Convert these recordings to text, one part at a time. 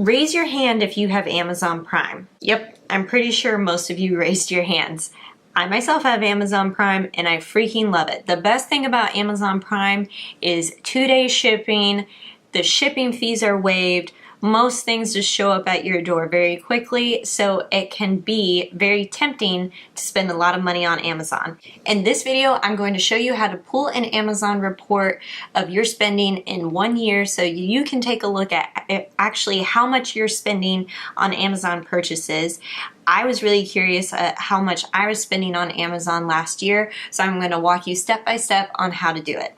Raise your hand if you have Amazon Prime. Yep, I'm pretty sure most of you raised your hands. I myself have Amazon Prime and I freaking love it. The best thing about Amazon Prime is 2-day shipping. The shipping fees are waived. Most things just show up at your door very quickly, so it can be very tempting to spend a lot of money on Amazon. In this video, I'm going to show you how to pull an Amazon report of your spending in 1 year so you can take a look at actually how much you're spending on Amazon purchases. I was really curious at how much I was spending on Amazon last year, so I'm going to walk you step by step on how to do it.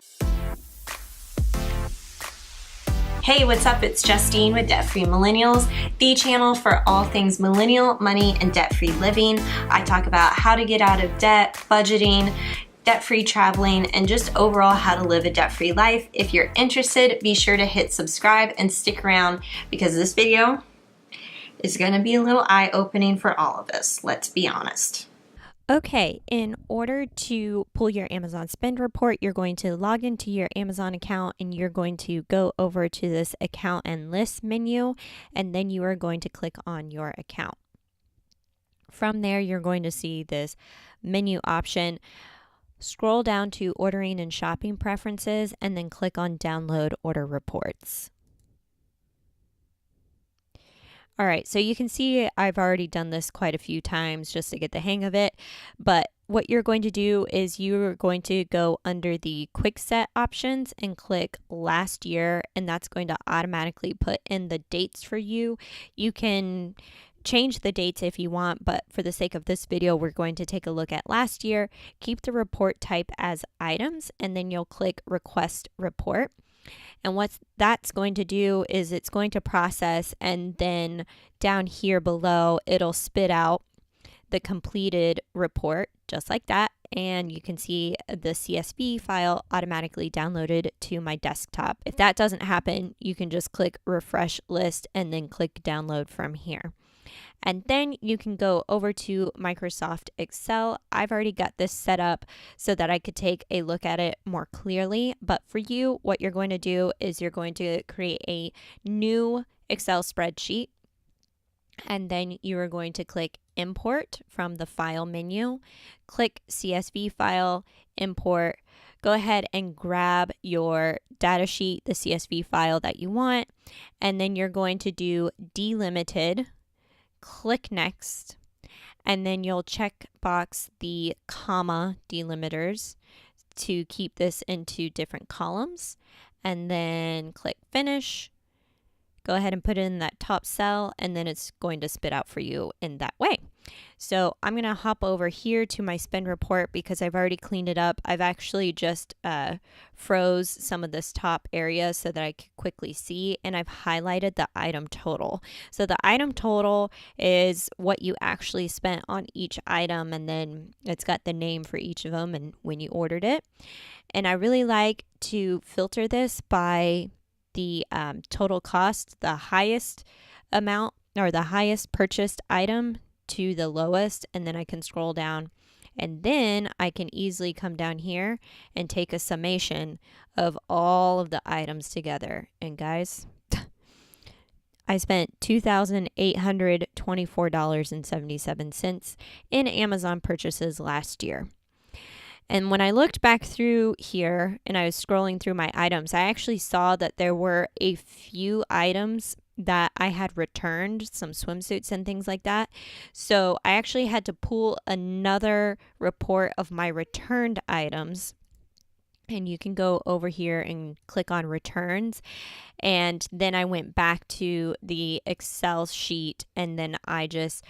Hey, what's up? It's Justine with Debt Free Millennials, the channel for all things millennial, money, and debt-free living. I talk about how to get out of debt, budgeting, debt-free traveling, and just overall how to live a debt-free life. If you're interested, be sure to hit subscribe and stick around because this video is going to be a little eye-opening for all of us. Let's be honest. Okay, in order to pull your Amazon spend report, you're going to log into your Amazon account and you're going to go over to this account and list menu, and then you are going to click on your account. From there, you're going to see this menu option. Scroll down to ordering and shopping preferences and then click on download order reports. All right, so you can see I've already done this quite a few times just to get the hang of it, but what you're going to do is you're going to go under the quick set options and click last year, and that's going to automatically put in the dates for you. You can change the dates if you want, but for the sake of this video, we're going to take a look at last year. Keep the report type as items, and then you'll click request report. And what that's going to do is it's going to process, and then down here below, it'll spit out the completed report just like that. And you can see the CSV file automatically downloaded to my desktop. If that doesn't happen, you can just click refresh list and then click download from here. And then you can go over to Microsoft Excel. I've already got this set up so that I could take a look at it more clearly. But for you, what you're going to do is you're going to create a new Excel spreadsheet. And then you are going to click import from the file menu. Click CSV file, import. Go ahead and grab your data sheet, the CSV file that you want. And then you're going to do delimited. Click next, and then you'll check box the comma delimiters to keep this into different columns, and then click finish. Go ahead and put it in that top cell, and then it's going to spit out for you in that way. So I'm going to hop over here to my spend report because I've already cleaned it up. I've actually just froze some of this top area so that I could quickly see, and I've highlighted the item total. So the item total is what you actually spent on each item, and then it's got the name for each of them and when you ordered it. And I really like to filter this by the total cost, the highest amount or the highest purchased item to the lowest, and then I can scroll down, and then I can easily come down here and take a summation of all of the items together. And guys, I spent $2,824.77 in Amazon purchases last year. And when I looked back through here and I was scrolling through my items, I actually saw that there were a few items that I had returned, some swimsuits and things like that. So I actually had to pull another report of my returned items. And you can go over here and click on returns. And then I went back to the Excel sheet, and then I just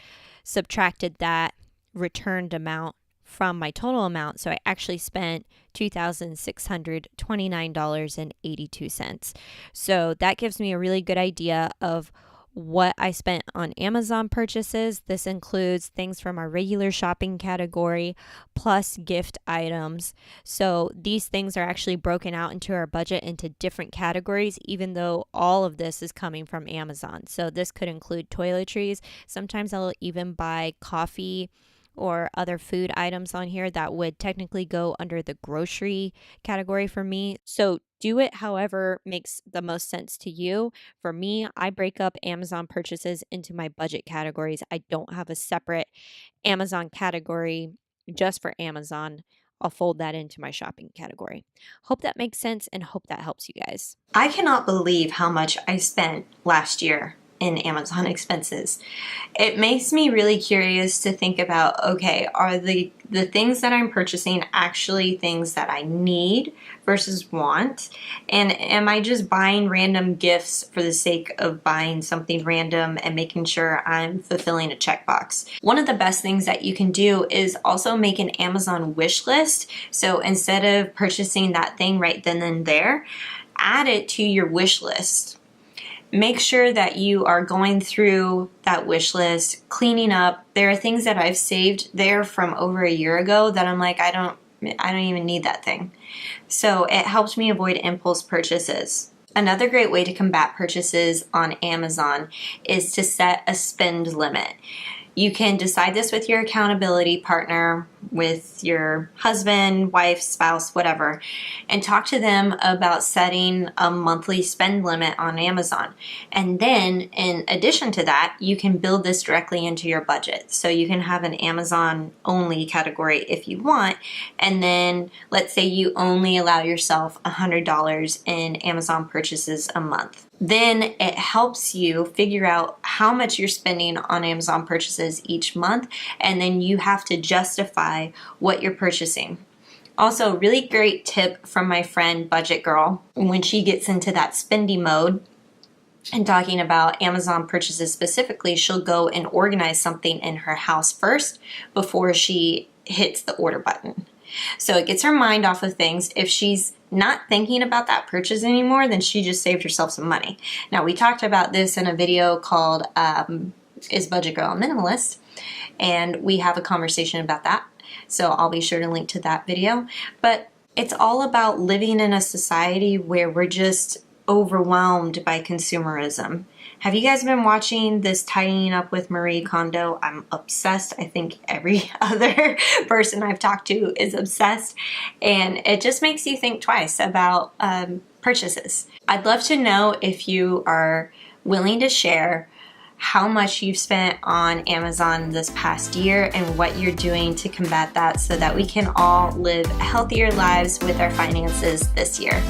subtracted that returned amount from my total amount. So I actually spent $2,629.82. So that gives me a really good idea of what I spent on Amazon purchases. This includes things from our regular shopping category plus gift items. So these things are actually broken out into our budget into different categories, even though all of this is coming from Amazon. So this could include toiletries. Sometimes I'll even buy coffee or other food items on here that would technically go under the grocery category for me. So do it however makes the most sense to you. For me, I break up Amazon purchases into my budget categories. I don't have a separate Amazon category just for Amazon. I'll fold that into my shopping category. Hope that makes sense and hope that helps you guys. I cannot believe how much I spent last year in Amazon expenses. It makes me really curious to think about, okay, are the things that I'm purchasing actually things that I need versus want? And am I just buying random gifts for the sake of buying something random and making sure I'm fulfilling a checkbox? One of the best things that you can do is also make an Amazon wish list. So instead of purchasing that thing right then and there, add it to your wish list. Make sure that you are going through that wish list, cleaning up. There are things that I've saved there from over a year ago that I'm like, I don't even need that thing. So it helps me avoid impulse purchases. Another great way to combat purchases on Amazon is to set a spend limit. You can decide this with your accountability partner, with your husband, wife, spouse, whatever, and talk to them about setting a monthly spend limit on Amazon. And then in addition to that, you can build this directly into your budget. So you can have an Amazon only category if you want. And then let's say you only allow yourself $100 in Amazon purchases a month. Then it helps you figure out how much you're spending on Amazon purchases each month, and then you have to justify what you're purchasing. Also, really great tip from my friend Budget Girl when she gets into that spendy mode and talking about Amazon purchases specifically, she'll go and organize something in her house first before she hits the order button. So it gets her mind off of things. If she's not thinking about that purchase anymore, then she just saved herself some money. Now, we talked about this in a video called Is Budget Girl a Minimalist? And we have a conversation about that. So I'll be sure to link to that video. But it's all about living in a society where we're just overwhelmed by consumerism. Have you guys been watching this Tidying Up with Marie Kondo? I'm obsessed. I think every other person I've talked to is obsessed. And it just makes you think twice about purchases. I'd love to know if you are willing to share how much you've spent on Amazon this past year and what you're doing to combat that so that we can all live healthier lives with our finances this year.